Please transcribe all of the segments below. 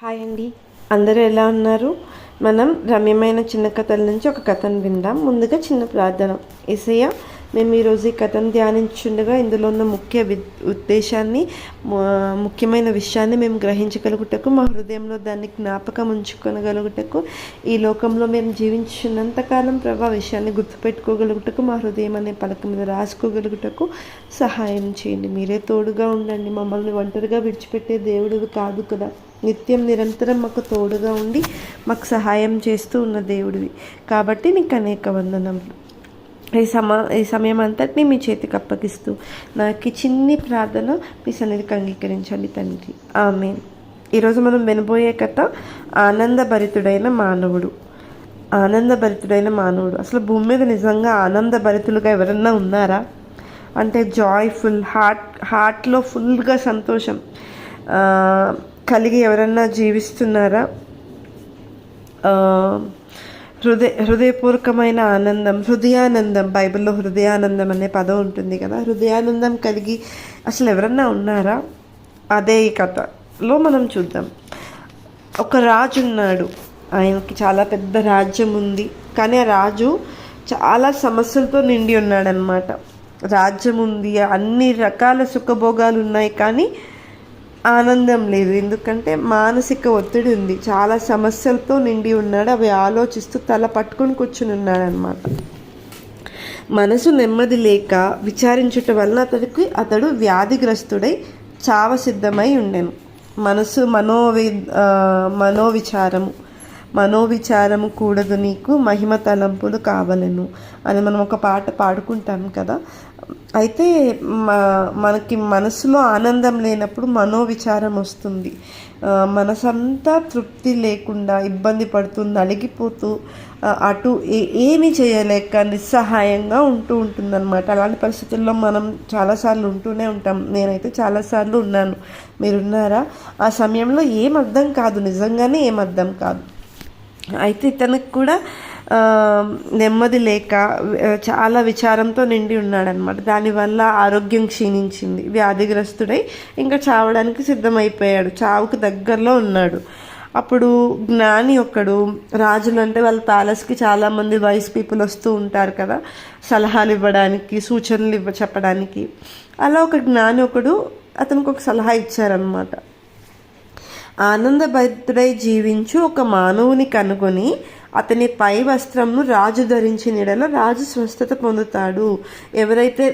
Hi అండి, అందరూ ఎలా ఉన్నారు? మనం రమ్యమైన చిన్న కథల నుంచి ఒక కథను విందాం. ముందుగా చిన్న ప్రార్థన. యేసయ్య, మేము ఈరోజు ఈ కథను ధ్యానించుండగా ఇందులో ఉన్న ఉద్దేశాన్ని, ముఖ్యమైన విషయాన్ని మేము గ్రహించగలుగుటకు, మా హృదయంలో దాన్ని జ్ఞాపకం ఉంచుకొనగలుగుటకు, ఈ లోకంలో మేము జీవించినంతకాలం ప్రభా విషయాన్ని గుర్తుపెట్టుకోగలుగుటకు, మా హృదయం అనే పలక మీద రాసుకోగలుగుటకు సహాయం చేయండి. మీరే తోడుగా ఉండండి. మమ్మల్ని ఒంటరిగా విడిచిపెట్టే దేవుడు కాదు కదా, నిత్యం నిరంతరం మాకు తోడుగా ఉండి మాకు సహాయం చేస్తూ ఉన్న దేవుడివి కాబట్టి నీకు అనేక వందనములు. ఈ సమయం అంతటినీ మీ చేతికి అప్పగిస్తూ నాకు చిన్ని ప్రార్థన మీ సన్నిధికి అంగీకరించండి తండ్రి, ఆమేన్. ఈరోజు మనం వినబోయే కథ ఆనందభరితుడైన మానవుడు. ఆనందభరితుడైన మానవుడు. అసలు భూమి మీద నిజంగా ఆనందభరితులుగా ఎవరన్నా ఉన్నారా? అంటే జాయ్ఫుల్, హార్ట్లో ఫుల్గా సంతోషం కలిగి ఎవరన్నా జీవిస్తున్నారా? హృదయపూర్వకమైన ఆనందం, హృదయానందం. బైబిల్లో హృదయానందం అనే పదం ఉంటుంది కదా. హృదయానందం కలిగి అసలు ఎవరన్నా ఉన్నారా? అదే ఈ కథలో మనం చూద్దాం. ఒక రాజు ఉన్నాడు. ఆయనకి చాలా పెద్ద రాజ్యం ఉంది. కానీ ఆ రాజు చాలా సమస్యలతో నిండి ఉన్నాడనమాట. రాజ్యం ఉంది, అన్ని రకాల సుఖభోగాలు ఉన్నాయి, కానీ ఆనందం లేదు. ఎందుకంటే మానసిక ఒత్తిడి ఉంది. చాలా సమస్యలతో నిండి ఉన్నాడు. అవి ఆలోచిస్తూ తల పట్టుకొని కూర్చుని ఉన్నాడనమాట. మనసు నెమ్మది లేక విచారించుట వలన అతడు వ్యాధిగ్రస్తుడై చావసిద్ధమై ఉండెను. మనసు మనోవిచారము కూడదు, నీకు మహిమ తలంపులు కావలెను అని మనం ఒక పాట పాడుకుంటాం కదా. అయితే మనకి మనసులో ఆనందం లేనప్పుడు మనోవిచారం వస్తుంది. మనసంతా తృప్తి లేకుండా ఇబ్బంది పడుతూ నలిగిపోతూ అటు ఏమీ చేయలేక నిస్సహాయంగా ఉంటుందన్నమాట. అలాంటి పరిస్థితుల్లో మనం చాలాసార్లు ఉంటూనే ఉంటాం. నేనైతే చాలాసార్లు ఉన్నాను. మీరున్నారా? ఆ సమయంలో ఏం అర్థం కాదు, నిజంగానే ఏం అర్థం కాదు. అయితే ఇతనికి కూడా నెమ్మది లేక చాలా విచారంతో నిండి ఉన్నాడనమాట. దానివల్ల ఆరోగ్యం క్షీణించింది. వ్యాధిగ్రస్తుడై ఇంకా చావడానికి సిద్ధమైపోయాడు. చావుకు దగ్గరలో ఉన్నాడు. అప్పుడు జ్ఞాని ఒకడు, రాజులు అంటే వాళ్ళ ప్యాలెస్కి చాలామంది వైస్ పీపుల్ వస్తూ ఉంటారు కదా, సలహాలు ఇవ్వడానికి, సూచనలు చెప్పడానికి. అలా ఒక జ్ఞాని ఒకడు అతనికి ఒక సలహా ఇచ్చారనమాట. ఆనందభరితుడై జీవించు ఒక మానవుని కనుగొని అతని పై వస్త్రంను రాజు ధరించిన యెడల రాజు స్వస్థత పొందుతాడు. ఎవరైతే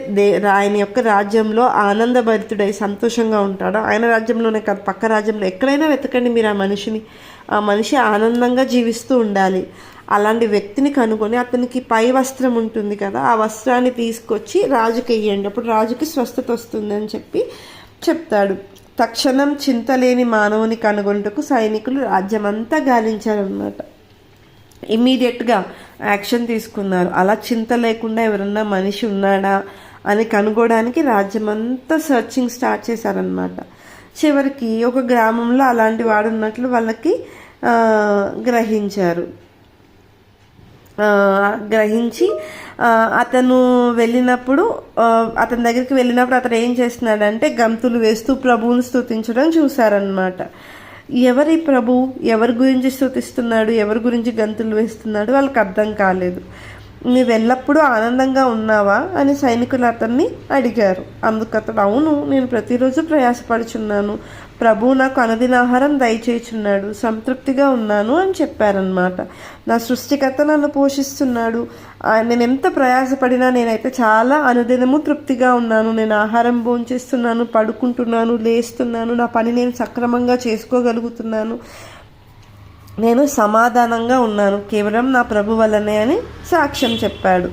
ఆయన యొక్క రాజ్యంలో ఆనందభరితుడై సంతోషంగా ఉంటాడో, ఆయన రాజ్యంలోనే కాదు పక్క రాజ్యంలో ఎక్కడైనా వెతకండి మీరు ఆ మనిషి ఆనందంగా జీవిస్తూ ఉండాలి. అలాంటి వ్యక్తిని కనుగొని అతనికి పై వస్త్రం ఉంటుంది కదా, ఆ వస్త్రాన్ని తీసుకొచ్చి రాజుకి ఇయ్యండి, అప్పుడు రాజుకి స్వస్థత వస్తుంది అని చెప్తాడు. తక్షణం చింతలేని మానవుని కనుగొంటకు సైనికులు రాజ్యమంతా గాలించారనమాట. ఇమ్మీడియట్గా యాక్షన్ తీసుకున్నారు. అలా చింత లేకుండా ఎవరన్నా మనిషి ఉన్నాడా అని కనుగోడానికి రాజ్యమంతా సర్చింగ్ స్టార్ట్ చేశారనమాట. చివరికి ఒక గ్రామంలో అలాంటి వాడు ఉన్నట్లు వాళ్ళకి గ్రహించి అతను వెళ్ళినప్పుడు అతని దగ్గరికి వెళ్ళినప్పుడు అతను ఏం చేస్తున్నాడంటే గంతులు వేస్తూ ప్రభువుని స్తుతించడం చూశారనమాట. ఎవరి ప్రభు, ఎవరి గురించి స్తుతిస్తున్నాడు, ఎవరి గురించి గంతులు వేస్తున్నాడు వాళ్ళకి అర్థం కాలేదు. నువ్వు ఎల్లప్పుడూ ఆనందంగా ఉన్నావా అని సైనికులు అతన్ని అడిగారు. అందుకు అతడు, అవును, నేను ప్రతిరోజు ప్రయాసపడుచున్నాను, ప్రభువు నాకు అనుదినాహారం దయచేయుచున్నాడు, సంతృప్తిగా ఉన్నాను అని చెప్పారనమాట. నా సృష్టికర్త నన్ను పోషిస్తున్నాడు, నేను ఎంత ప్రయాసపడినా నేనైతే చాలా అనుదినము తృప్తిగా ఉన్నాను. నేను ఆహారం భోంచేస్తున్నాను, పడుకుంటున్నాను, లేస్తున్నాను, నా పని నేను సక్రమంగా చేసుకోగలుగుతున్నాను, నేను సమాధానంగా ఉన్నాను, కేవలం నా ప్రభు వల్లనే అని సాక్ష్యం చెప్పాడు.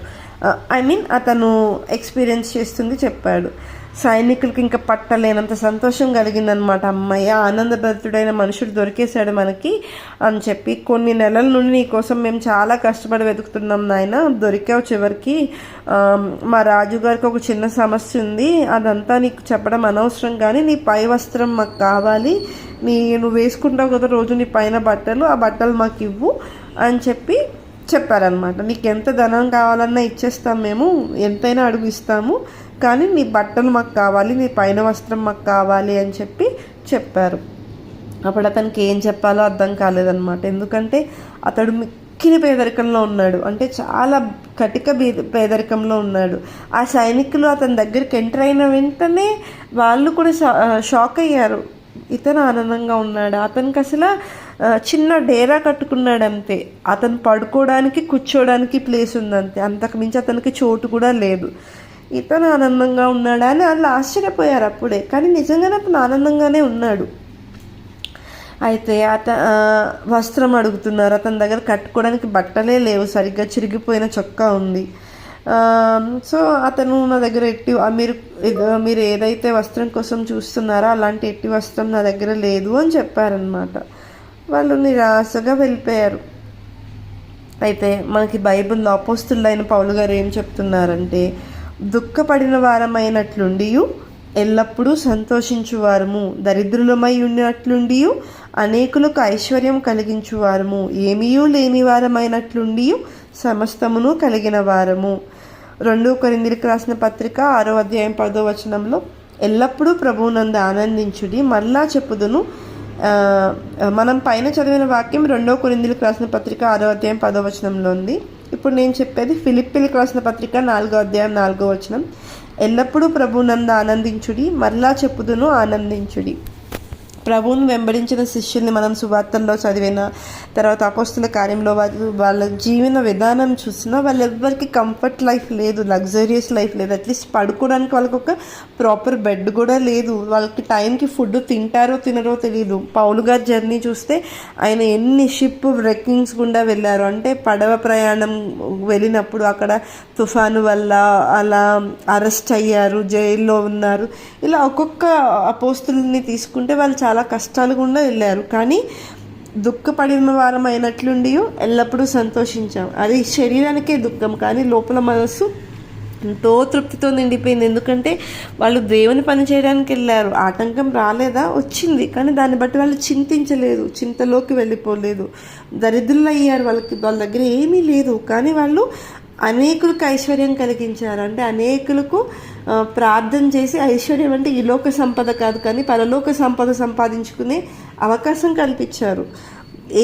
అతను ఎక్స్పీరియన్స్ చేస్తుంది చెప్పాడు. సైనికులకి ఇంకా పట్టలేనంత సంతోషం కలిగిందనమాట. అమ్మయ్య, ఆనందభరితుడైన మనుషుడు దొరికేశాడు మనకి అని చెప్పి, కొన్ని నెలల నుండి నీ కోసం మేము చాలా కష్టపడి వెతుకుతున్నాం నాయన, దొరికావు చివరికి. మా రాజుగారికి ఒక చిన్న సమస్య ఉంది, అదంతా నీకు చెప్పడం అనవసరం, కానీ నీ పై వస్త్రం మాకు కావాలి, నువ్వు వేసుకుంటావు కదా రోజు నీ పైన బట్టలు, ఆ బట్టలు మాకు ఇవ్వు అని చెప్పారనమాట. నీకు ఎంత ధనం కావాలన్నా ఇచ్చేస్తాం, మేము ఎంతైనా అడుగు ఇస్తాము, కానీ నీ బట్టలు మాకు కావాలి, నీ పైన వస్త్రం మాకు కావాలి అని చెప్పారు. అప్పుడు అతనికి ఏం చెప్పాలో అర్థం కాలేదన్నమాట. ఎందుకంటే అతడు మిక్కిలి పేదరికంలో ఉన్నాడు, అంటే చాలా కటిక పేదరికంలో ఉన్నాడు. ఆ సైనికులు అతని దగ్గరికి ఎంటర్ అయిన వెంటనే వాళ్ళు కూడా షాక్ అయ్యారు. ఇతను ఆనందంగా ఉన్నాడు, అతనికి అసలు చిన్న డేరా కట్టుకున్నాడు అంతే, అతను పడుకోవడానికి కూర్చోడానికి ప్లేస్ ఉందంతే, అంతకుమించి అతనికి చోటు కూడా లేదు. ఇతను ఆనందంగా ఉన్నాడా అని వాళ్ళు ఆశ్చర్యపోయారు అప్పుడే, కానీ నిజంగానే అతను ఆనందంగానే ఉన్నాడు. అయితే వస్త్రం అడుగుతున్నారు, అతని దగ్గర కట్టుకోవడానికి బట్టలే లేవు, సరిగ్గా చిరిగిపోయిన చొక్కా ఉంది. సో అతను నా దగ్గర మీరు ఏదైతే వస్త్రం కోసం చూస్తున్నారో అలాంటి ఎట్టి వస్త్రం నా దగ్గర లేదు అని చెప్పారనమాట. వాళ్ళు నిరాశగా వెళ్ళిపోయారు. అయితే మనకి బైబిల్లో అపోస్తులైన పౌలు గారు ఏం చెప్తున్నారంటే, దుఃఖపడిన వారమైనట్లుండి ఎల్లప్పుడూ సంతోషించువారము, దరిద్రులమై ఉన్నట్లుండి అనేకులకు ఐశ్వర్యం కలిగించువారము, ఏమీ లేని వారమైనట్లుండి సమస్తమును కలిగిన వారము. 2 కొరింథీయులకు రాసిన పత్రిక 6వ అధ్యాయం 10వ వచనంలో, ఎల్లప్పుడూ ప్రభువునందు ఆనందించుడి. మరలా చెప్పుదును, మనం పైన చదివిన వాక్యం 2 కొరింథీయులకు రాసిన పత్రిక 6వ అధ్యాయం 10వ వచనంలో ఉంది. ఇప్పుడు నేను చెప్పేది ఫిలిప్పీలకు రాసిన పత్రిక 4వ అధ్యాయం 4వ వచనం. ఎల్లప్పుడూ ప్రభువునందు ఆనందించుడి, మరలా చెప్పుదును ఆనందించుడి. ప్రభువును వెంబడించిన శిష్యుల్ని మనం సువార్తల్లో చదివిన తర్వాత అపోస్తుల కార్యంలో వాళ్ళ జీవన విధానం చూసినా వాళ్ళెవ్వరికి కంఫర్ట్ లైఫ్ లేదు, లగ్జరియస్ లైఫ్ లేదు, అట్లీస్ట్ పడుకోవడానికి వాళ్ళకి ఒక ప్రాపర్ బెడ్ కూడా లేదు, వాళ్ళకి టైంకి ఫుడ్ తింటారో తినరో తెలియదు. పౌలు గారి జర్నీ చూస్తే ఆయన ఎన్ని షిప్ రెక్కింగ్స్ గుండా వెళ్ళారు, అంటే పడవ ప్రయాణం వెళ్ళినప్పుడు అక్కడ తుఫాను వల్ల అలా అరెస్ట్ అయ్యారు, జైల్లో ఉన్నారు. ఇలా ఒక్కొక్క అపోస్తుల్ని తీసుకుంటే వాళ్ళు చాలా కష్టాలు గుండా వెళ్ళారు, కానీ దుఃఖపడిన వారం అయినట్లుండి ఎల్లప్పుడూ సంతోషించాం. అది శరీరానికే దుఃఖం, కానీ లోపల మనసు ఎంతో తృప్తితో నిండిపోయింది. ఎందుకంటే వాళ్ళు దేవుని పని చేయడానికి వెళ్ళారు, ఆటంకం రాలేదా, వచ్చింది, కానీ దాన్ని బట్టి వాళ్ళు చింతించలేదు, చింతలోకి వెళ్ళిపోలేదు. దరిద్రులు అయ్యారు, వాళ్ళ దగ్గర ఏమీ లేదు, కానీ వాళ్ళు అనేకులకు ఐశ్వర్యం కలిగించారు. అంటే అనేకులకు ప్రార్థన చేసి, ఐశ్వర్యం అంటే ఈ లోక సంపద కాదు, కానీ పరలోక సంపద సంపాదించుకునే అవకాశం కల్పించారు.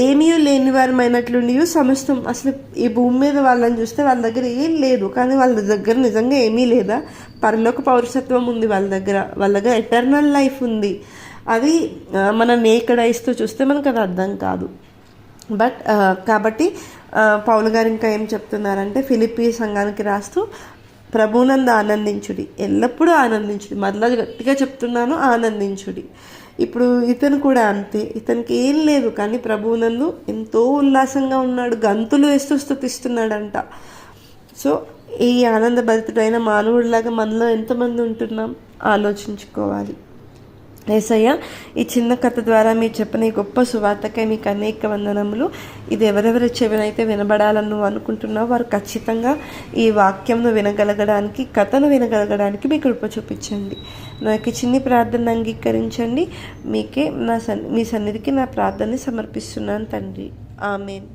ఏమీ లేని వారమైనట్లుండి సమస్తం, అసలు ఈ భూమి మీద వాళ్ళని చూస్తే వాళ్ళ దగ్గర ఏం లేదు, కానీ వాళ్ళ దగ్గర నిజంగా ఏమీ లేదా, పరలోక పౌరసత్వం ఉంది వాళ్ళ దగ్గర ఎటర్నల్ లైఫ్ ఉంది. అది మన నేకెడ్ ఐస్తో చూస్తే మనకు అది అర్థం కాదు. కాబట్టి పౌలు గారు ఇంకా ఏం చెప్తున్నారంటే, ఫిలిప్పీ సంఘానికి రాస్తూ ప్రభువునందు ఆనందించుడి, ఎల్లప్పుడూ ఆనందించుడి, మరలా గట్టిగా చెప్తున్నాను, ఆనందించుడి. ఇప్పుడు ఇతను కూడా అంతే, ఇతనికి ఏం లేదు, కానీ ప్రభువునందు ఎంతో ఉల్లాసంగా ఉన్నాడు, గంతులు వేస్తూ స్తుతిస్తున్నాడంట. సో ఈ ఆనందభరితుడైన మానవుడిలాగా మనలో ఎంతమంది ఉంటున్నాం ఆలోచించుకోవాలి. యేసయ్య, ఈ చిన్న కథ ద్వారా మీరు చెప్పిన ఈ గొప్ప సువార్తకై మీకు అనేక వందనములు. ఇది ఎవరెవరి చెవినైతే వినబడాలని నువ్వు అనుకుంటున్నావు, వారు ఖచ్చితంగా ఈ వాక్యంను వినగలగడానికి, కథను వినగలగడానికి మీ కృప చూపించండి. నా యొక్క చిన్ని ప్రార్థన అంగీకరించండి. మీ సన్నిధికి నా ప్రార్థనని సమర్పిస్తున్నాను తండ్రి. ఆమేన్.